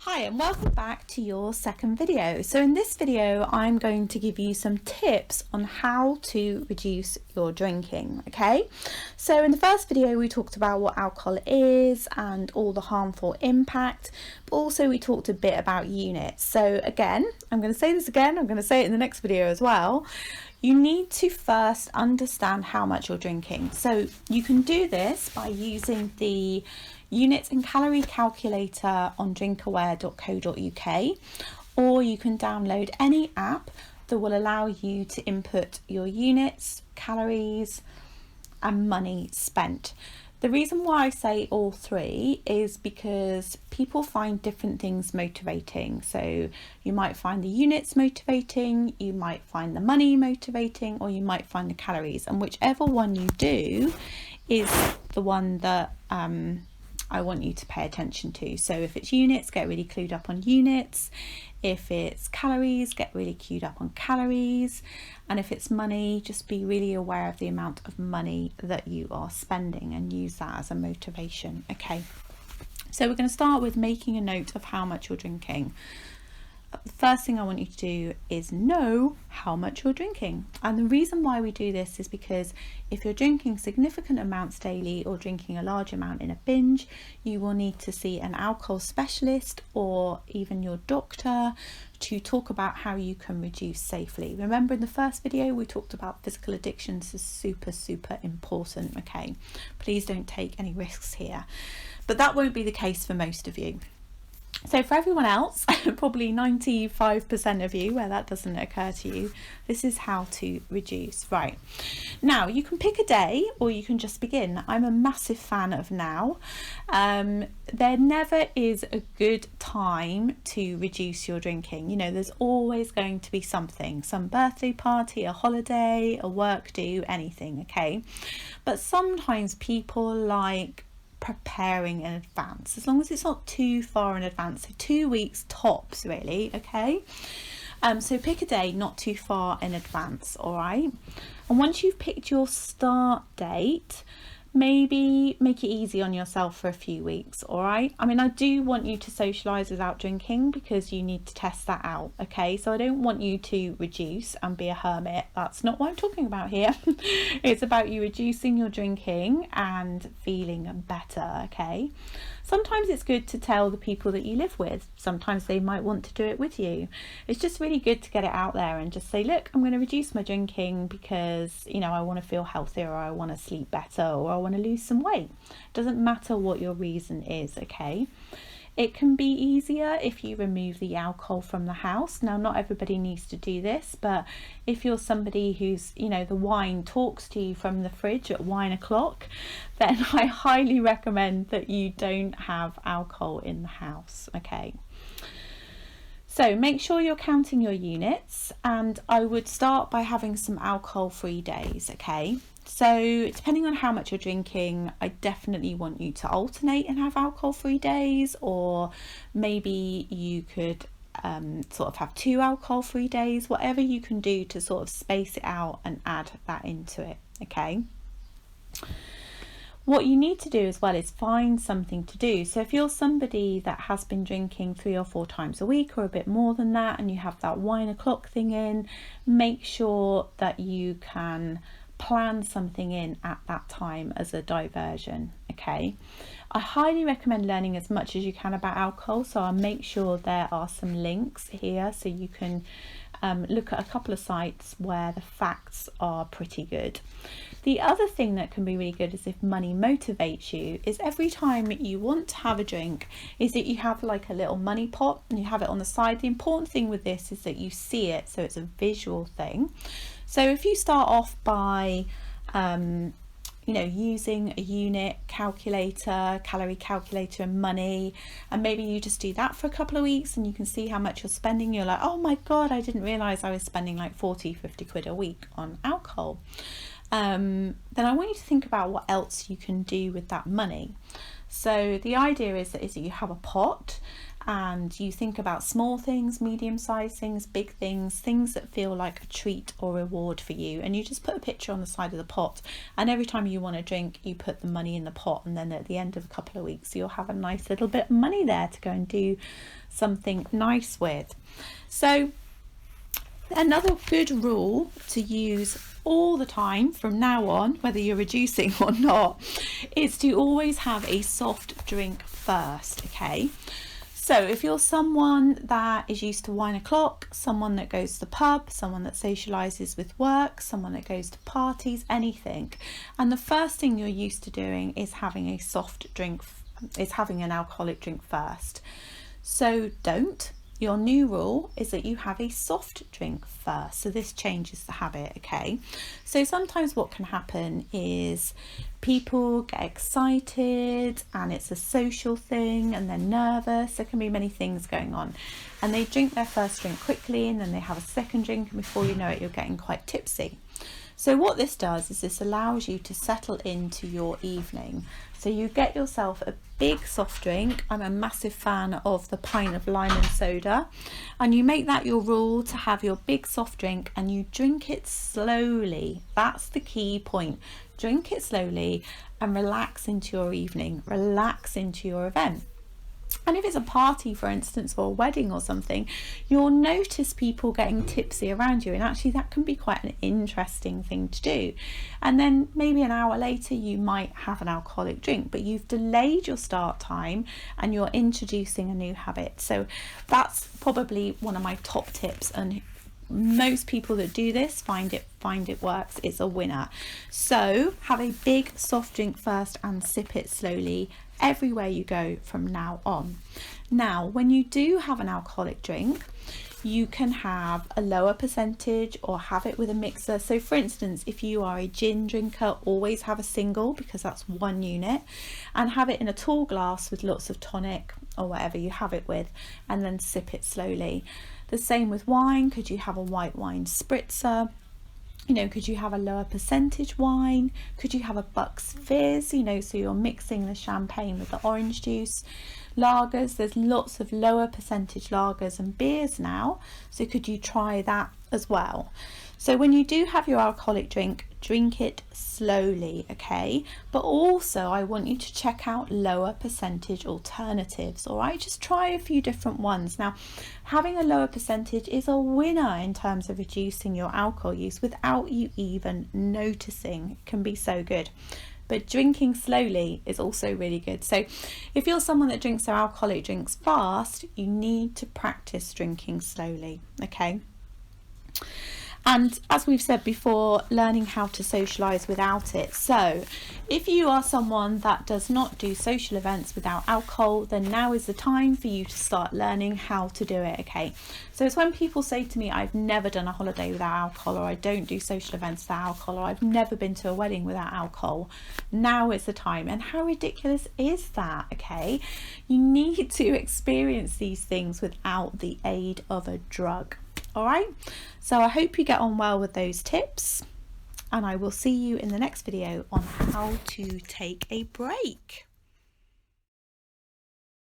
Hi and welcome back to your second video. So in this video I'm going to give you some tips on how to reduce your drinking. Okay, so in the first video we talked about what alcohol is and all the harmful impact, but also we talked a bit about units. So again, I'm going to say this again, I'm going to say it in the next video as well. You need to first understand how much you're drinking. So you can do this by using the units and calorie calculator on drinkaware.co.uk, or you can download any app that will allow you to input your units, calories and money spent. The reason why I say all three is because people find different things motivating. So you might find the units motivating, you might find the money motivating, or you might find the calories, and whichever one you do is the one that I want you to pay attention to. So if it's units, get really clued up on units. If it's calories, get really clued up on calories. And if it's money, just be really aware of the amount of money that you are spending and use that as a motivation. Okay, so we're going to start with making a note of how much you're drinking. The first thing I want you to do is know how much you're drinking. And the reason why we do this is because if you're drinking significant amounts daily or drinking a large amount in a binge, you will need to see an alcohol specialist or even your doctor to talk about how you can reduce safely. Remember in the first video we talked about physical addictions is super important. Okay, please don't take any risks here, but that won't be the case for most of you. So for everyone else, probably 95% of you where that doesn't occur to you, this is how to reduce. Right, now you can pick a day or you can just begin. I'm a massive fan of now. There never is a good time to reduce your drinking. You know, there's always going to be something, some birthday party, a holiday, a work do, anything, okay? But sometimes people like preparing in advance, as long as it's not too far in advance, so 2 weeks tops really. Okay, so pick a day not too far in advance. All right, and once you've picked your start date, maybe make it easy on yourself for a few weeks. All right, I mean, I do want you to socialize without drinking because you need to test that out. Okay, so I don't want you to reduce and be a hermit. That's not what I'm talking about here. It's about you reducing your drinking and feeling better. Okay, sometimes it's good to tell the people that you live with. Sometimes they might want to do it with you. It's just really good to get it out there and just say, look, I'm going to reduce my drinking because, you know, I want to feel healthier, or I want to sleep better, or I want to lose some weight. It doesn't matter what your reason is. Okay, it can be easier if you remove the alcohol from the house. Now, not everybody needs to do this, but if you're somebody who's, you know, the wine talks to you from the fridge at wine o'clock, then I highly recommend that you don't have alcohol in the house. Okay, so make sure you're counting your units, and I would start by having some alcohol-free days. Okay, so depending on how much you're drinking, I definitely want you to alternate and have alcohol-free days, or maybe you could sort of have 2 alcohol-free days, whatever you can do to sort of space it out and add that into it. Okay, what you need to do as well is find something to do. So if you're somebody that has been drinking 3 or 4 times a week or a bit more than that, and you have that wine o'clock thing in, make sure that you can plan something in at that time as a diversion. Okay, I highly recommend learning as much as you can about alcohol, so I'll make sure there are some links here so you can look at a couple of sites where the facts are pretty good. The other thing that can be really good is if money motivates you, is every time you want to have a drink, is that you have like a little money pot and you have it on the side. The important thing with this is that you see it, so it's a visual thing. So if you start off by you know, using a unit calculator, calorie calculator and money, and maybe you just do that for a couple of weeks and you can see how much you're spending, you're like, oh my god, I didn't realize I was spending like 40-50 quid a week on alcohol. Then I want you to think about what else you can do with that money. So the idea is that you have a pot and you think about small things, medium-sized things, big things, things that feel like a treat or reward for you, and you just put a picture on the side of the pot, and every time you want to drink you put the money in the pot, and then at the end of a couple of weeks you'll have a nice little bit of money there to go and do something nice with. So another good rule to use all the time from now on, whether you're reducing or not, is to always have a soft drink first, okay? So if you're someone that is used to wine o'clock, someone that goes to the pub, someone that socializes with work, someone that goes to parties, anything, and the first thing you're used to doing is having a soft drink, is having an alcoholic drink first. So don't. Your new rule is that you have a soft drink first. So this changes the habit, okay? So sometimes what can happen is people get excited and it's a social thing and they're nervous. There can be many things going on. And they drink their first drink quickly and then they have a second drink, and before you know it, you're getting quite tipsy. So what this does is this allows you to settle into your evening. So you get yourself a big soft drink. I'm a massive fan of the pint of lime and soda, and you make that your rule to have your big soft drink, and you drink it slowly. That's the key point. Drink it slowly and relax into your evening, relax into your event. And if it's a party, for instance, or a wedding or something, you'll notice people getting tipsy around you, and actually that can be quite an interesting thing to do. And then maybe an hour later you might have an alcoholic drink, but you've delayed your start time and you're introducing a new habit. So that's probably one of my top tips, and most people that do this find it works. It's a winner. So have a big soft drink first and sip it slowly everywhere you go from now on. Now, when you do have an alcoholic drink, you can have a lower percentage or have it with a mixer. So for instance, if you are a gin drinker, always have a single, because that's one unit, and have it in a tall glass with lots of tonic or whatever you have it with, and then sip it slowly. The same with wine. Could you have a white wine spritzer? You know, could you have a lower percentage wine? Could you have a Bucks Fizz? You know, so you're mixing the champagne with the orange juice. Lagers, there's lots of lower percentage lagers and beers now. So could you try that as well? So when you do have your alcoholic drink, drink it slowly, okay? But also I want you to check out lower percentage alternatives, all right? Just try a few different ones. Now, having a lower percentage is a winner in terms of reducing your alcohol use without you even noticing. It can be so good. But drinking slowly is also really good. So if you're someone that drinks their alcoholic drinks fast, you need to practice drinking slowly, okay? And as we've said before, learning how to socialize without it. So if you are someone that does not do social events without alcohol, then now is the time for you to start learning how to do it, okay? So it's when people say to me, I've never done a holiday without alcohol, or I don't do social events without alcohol, or I've never been to a wedding without alcohol. Now is the time. And how ridiculous is that, okay? You need to experience these things without the aid of a drug. All right, so I hope you get on well with those tips, and I will see you in the next video on how to take a break.